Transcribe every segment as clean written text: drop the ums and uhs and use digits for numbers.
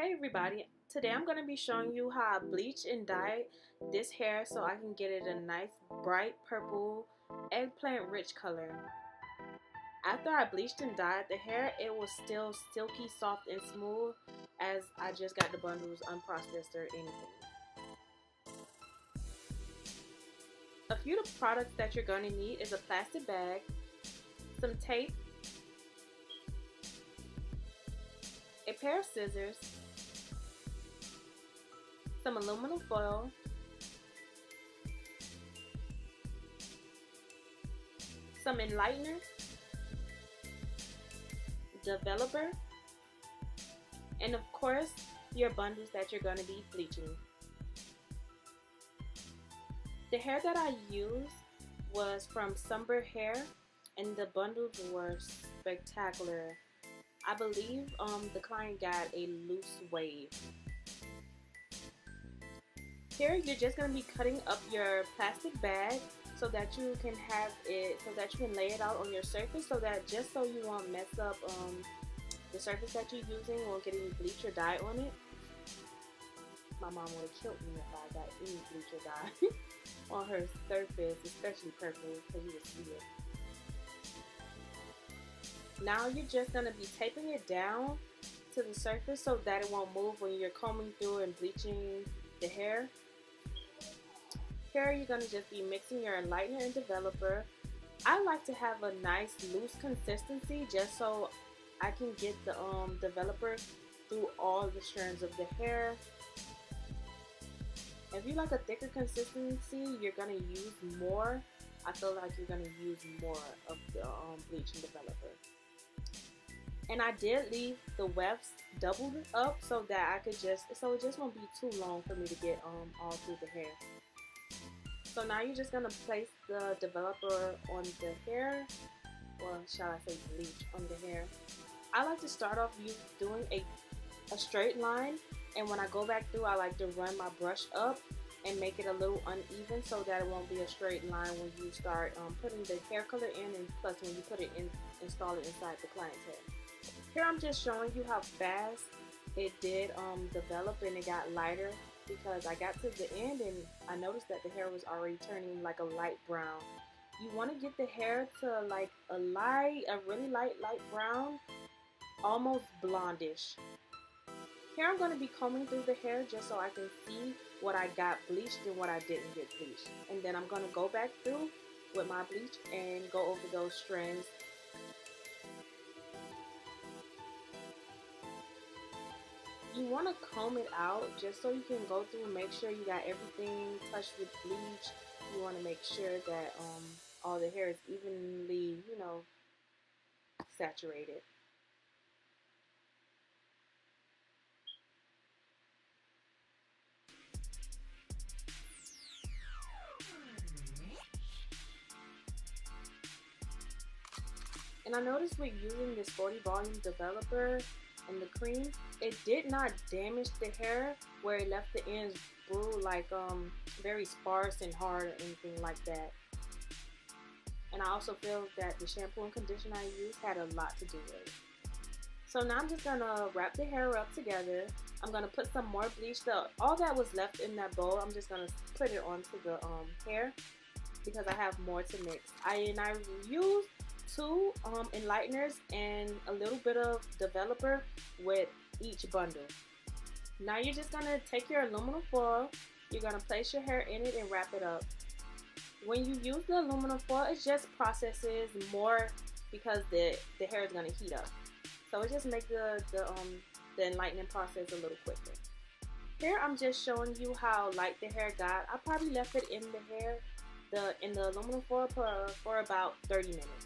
Hey everybody, today I'm going to be showing you how I bleach and dye this hair so I can get it a nice bright purple eggplant rich color. After I bleached and dyed the hair, it was still silky, soft, and smooth as I just got the bundles unprocessed or anything. A few of the products that you're going to need is a plastic bag, some tape, a pair of scissors, some aluminum foil, some enlightener, developer, and of course your bundles that you're going to be bleaching. The hair that I used was from Somber Hair and the bundles were spectacular. I believe the client got a loose wave. Here you're just going to be cutting up your plastic bag so that you can have it, so that you can lay it out on your surface, so that just so you won't mess up the surface that you're using, won't get any bleach or dye on it. My mom would have killed me if I got any bleach or dye on her surface, especially purple, because you would see it. Now you're just going to be taping it down to the surface so that it won't move when you're combing through and bleaching the hair. Here you're going to just be mixing your enlightener and developer. I like to have a nice loose consistency just so I can get the developer through all the strands of the hair. If you like a thicker consistency, you're going to use more. I feel like you're going to use more of the bleach and developer. And I did leave the wefts doubled up so that I could so it just won't be too long for me to get all through the hair. So now you're just going to place the developer on the hair, or shall I say bleach on the hair. I like to start off doing a straight line, and when I go back through I like to run my brush up and make it a little uneven so that it won't be a straight line when you start putting the hair color in, and plus when you put it in, install it inside the client's hair. Here I'm just showing you how fast it did develop, and it got lighter because I got to the end and I noticed that the hair was already turning like a light brown. You want to get the hair to like a really light brown, almost blondish. Here I'm going to be combing through the hair just so I can see what I got bleached and what I didn't get bleached. And then I'm going to go back through with my bleach and go over those strands. You want to comb it out just so you can go through and make sure you got everything touched with bleach. You want to make sure that all the hair is evenly, saturated. And I noticed with using this 40 volume developer and the cream, it did not damage the hair where it left the ends like very sparse and hard or anything like that. And I also feel that the shampoo and conditioner I used had a lot to do with it. So now I'm just gonna wrap the hair up together. I'm gonna put some more bleach. All that was left in that bowl, I'm just gonna put it onto the hair because I have more to mix. I used 2 enlighteners and a little bit of developer with each bundle. Now you're just going to take your aluminum foil, you're going to place your hair in it and wrap it up. When you use the aluminum foil, it just processes more because the hair is going to heat up. So it just makes the enlightening process a little quicker. Here I'm just showing you how light the hair got. I probably left it in the hair, in the aluminum foil for about 30 minutes.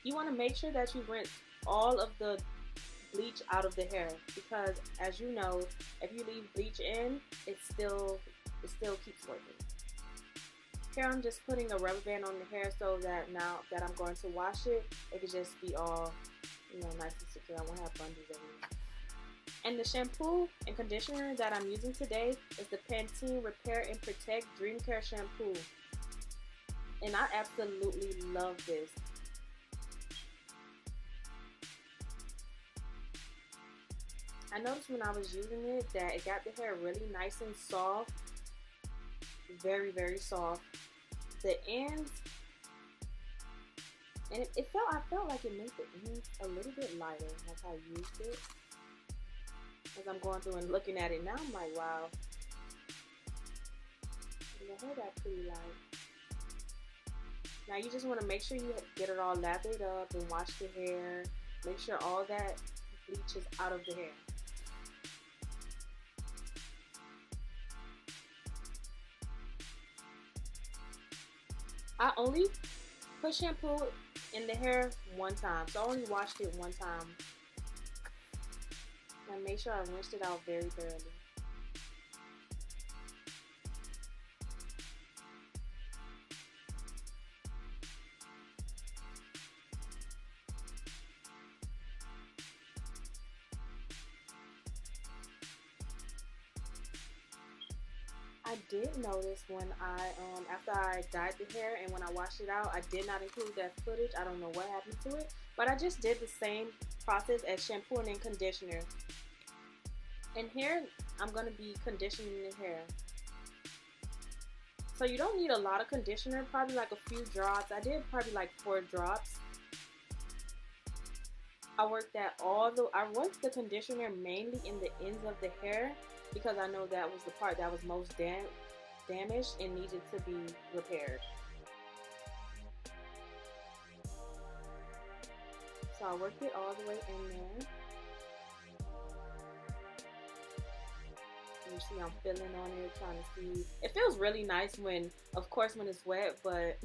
You want to make sure that you rinse all of the bleach out of the hair because, as you know, if you leave bleach in, it still keeps working. Here I'm just putting a rubber band on the hair so that now that I'm going to wash it, it can just be all nice and secure. I won't have bundles everywhere. And the shampoo and conditioner that I'm using today is the PANTENE Repair and Protect Dream Care Shampoo. And I absolutely love this. I noticed when I was using it that it got the hair really nice and soft. Very, very soft. The ends, and I felt like it made the ends a little bit lighter once I used it. As I'm going through and looking at it now, I'm like, wow. The hair got pretty light. Now you just want to make sure you get it all lathered up and wash the hair. Make sure all that bleach is out of the hair. I only put shampoo in the hair one time, so I only washed it one time. And make sure I rinsed it out very thoroughly. I did notice when after I dyed the hair and when I washed it out, I did not include that footage. I don't know what happened to it, but I just did the same process as shampooing and conditioner. And here, I'm going to be conditioning the hair. So you don't need a lot of conditioner, probably like a few drops. I did probably like 4 drops. I worked the conditioner mainly in the ends of the hair because I know that was the part that was most damaged and needed to be repaired. So I worked it all the way in there. You see I'm feeling on it, trying to see. It feels really nice when, of course, when it's wet, but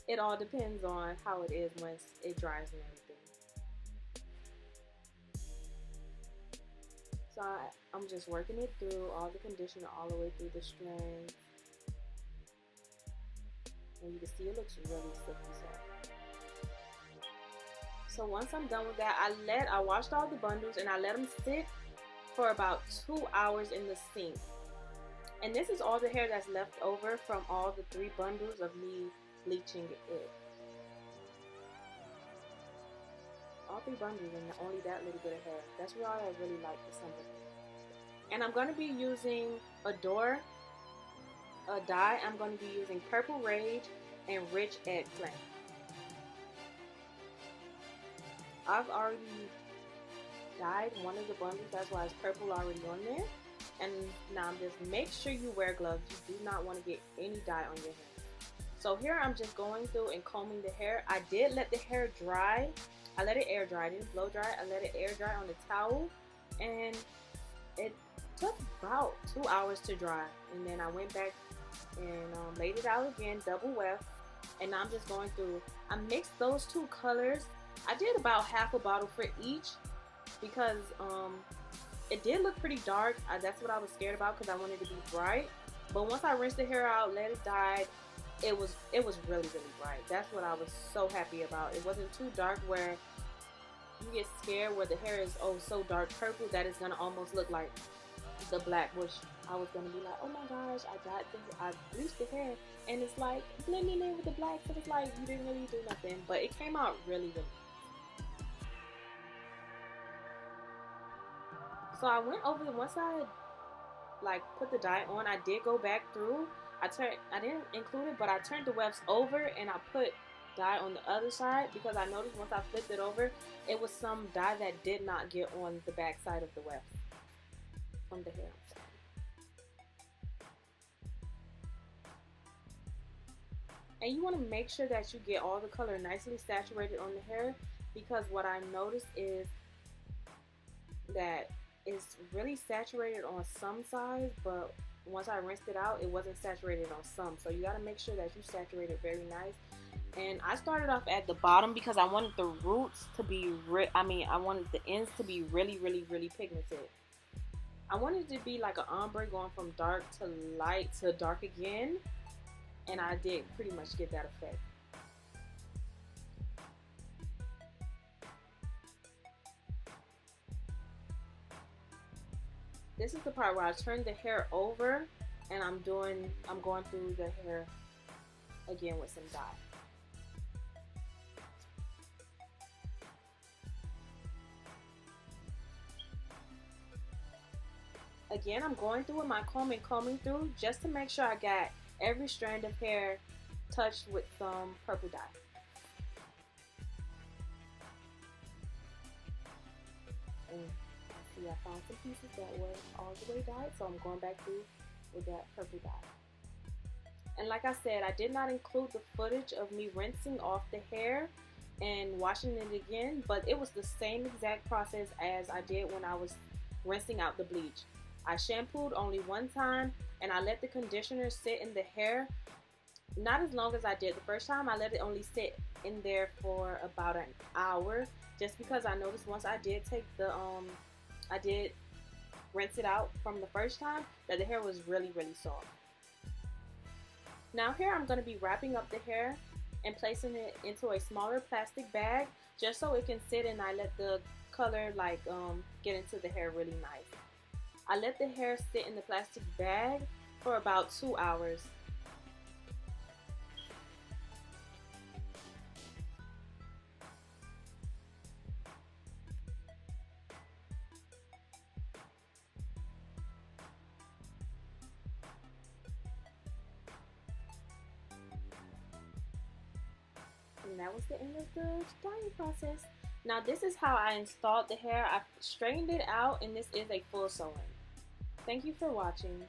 it all depends on how it is once it dries and everything. So I'm just working it through, all the conditioner all the way through the strands. And you can see it looks really silky soft. So once I'm done with that, I washed all the bundles and I let them sit for about 2 hours in the sink. And this is all the hair that's left over from all the 3 bundles of me bleaching it. All 3 bundles and only that little bit of hair. That's why I really like the symbol. And I'm going to be using a dye. I'm going to be using Purple Rage and Rich Eggplant. I've already dyed one of the bundles, that's why it's purple already on there. And now just make sure you wear gloves. You do not want to get any dye on your hands. So here I'm just going through and combing the hair. I did let the hair dry. I let it air dry. I didn't blow dry. I let it air dry on the towel, and it took about 2 hours to dry. And then I went back and laid it out again, double weft. And now I'm just going through. I mixed those 2 colors. I did about half a bottle for each because it did look pretty dark. That's what I was scared about because I wanted it to be bright. But once I rinsed the hair out, let it dry, it was really, really bright. That's what I was so happy about. It wasn't too dark where you get scared where the hair is so dark purple that it's gonna almost look like the black, which I was gonna be like, oh my gosh, I bleached the hair and it's like blending in with the black, so it's like you didn't really do nothing. But it came out really, really. So I went over once I put the dye on. I did go back through. I didn't include it, but I turned the wefts over and I put dye on the other side because I noticed once I flipped it over, it was some dye that did not get on the back side of the weft from the hair. And you want to make sure that you get all the color nicely saturated on the hair, because what I noticed is that it's really saturated on some sides, but once I rinsed it out, it wasn't saturated on some. So you got to make sure that you saturate it very nice. And I started off at the bottom because I wanted the roots to be I wanted the ends to be really, really, really pigmented. I wanted it to be like an ombre going from dark to light to dark again, and I did pretty much get that effect. This is the part where I turn the hair over and I'm going through the hair again with some dye. Again, I'm going through with my comb and combing through just to make sure I got every strand of hair touched with some purple dye. And see, I found some pieces that were all the way dyed, so I'm going back through with that purple dye. And like I said, I did not include the footage of me rinsing off the hair and washing it again, but it was the same exact process as I did when I was rinsing out the bleach. I shampooed only one time and I let the conditioner sit in the hair, not as long as I did the first time. I let it only sit in there for about an hour, just because I noticed once I did take the I did rinse it out from the first time that the hair was really soft. Now here I'm going to be wrapping up the hair and placing it into a smaller plastic bag just so it can sit, and I let the color like get into the hair really nice. I let the hair sit in the plastic bag for about 2 hours. And that was the end of the dyeing process. Now this is how I installed the hair. I straightened it out, and this is a full sew-in. Thank you for watching.